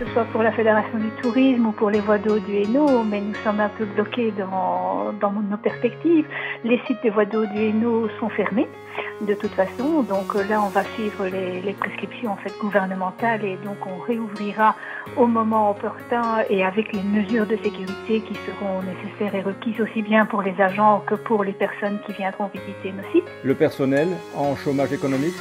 ce soit pour la Fédération du tourisme ou pour les voies d'eau du Hainaut, mais nous sommes un peu bloqués dans nos perspectives. Les sites des voies d'eau du Hainaut sont fermés de toute façon, donc là on va suivre les prescriptions en fait gouvernementales et donc on réouvrira au moment opportun et avec les mesures de sécurité qui seront nécessaires et requises aussi bien pour les agents que pour les personnes qui viendront visiter nos sites. Le personnel en chômage économique?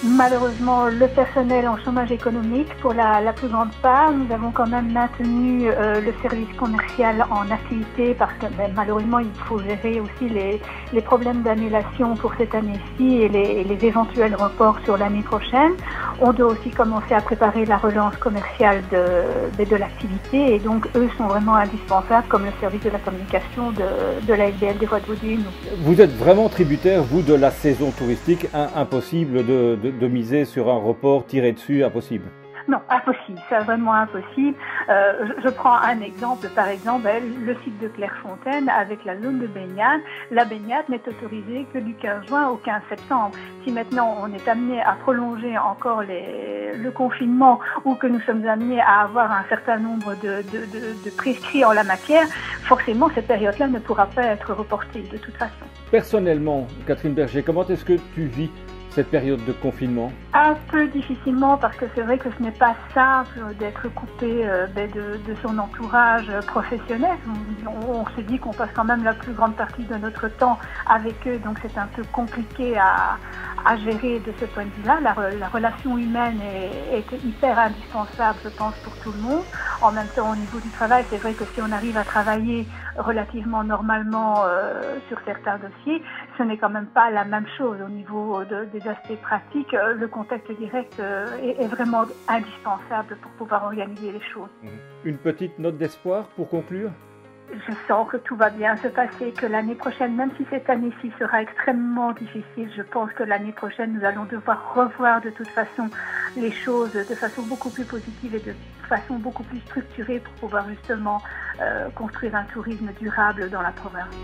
Malheureusement, le personnel en chômage économique, pour la plus grande part, nous avons quand même maintenu le service commercial en activité parce que malheureusement, il faut gérer aussi les problèmes d'annulation pour cette année-ci et les éventuels reports sur l'année prochaine. On doit aussi commencer à préparer la relance commerciale de l'activité et donc eux sont vraiment indispensables comme le service de la communication de la SBL des voies d'eau du Hainaut. Vous êtes vraiment tributaire, vous, de la saison touristique, impossible de miser sur un report tiré dessus, impossible. Non, impossible, c'est vraiment impossible. Je prends un exemple, par exemple, le site de Clairefontaine avec la zone de baignade. La baignade n'est autorisée que du 15 juin au 15 septembre. Si maintenant on est amené à prolonger encore le confinement ou que nous sommes amenés à avoir un certain nombre de prescrits en la matière, forcément cette période-là ne pourra pas être reportée de toute façon. Personnellement, Catherine Berger, comment est-ce que tu vis cette période de confinement? Un peu difficilement parce que c'est vrai que ce n'est pas simple d'être coupé de son entourage professionnel. On se dit qu'on passe quand même la plus grande partie de notre temps avec eux, donc c'est un peu compliqué à gérer de ce point de vue-là. La relation humaine est hyper indispensable, je pense, pour tout le monde. En même temps, au niveau du travail, c'est vrai que si on arrive à travailler relativement normalement sur certains dossiers, ce n'est quand même pas la même chose au niveau des aspects pratiques. Le contact direct est vraiment indispensable pour pouvoir organiser les choses. Une petite note d'espoir pour conclure? Je sens que tout va bien se passer, que l'année prochaine, même si cette année-ci sera extrêmement difficile, je pense que l'année prochaine, nous allons devoir revoir de toute façon les choses de façon beaucoup plus positive et de façon beaucoup plus structurée pour pouvoir justement construire un tourisme durable dans la province.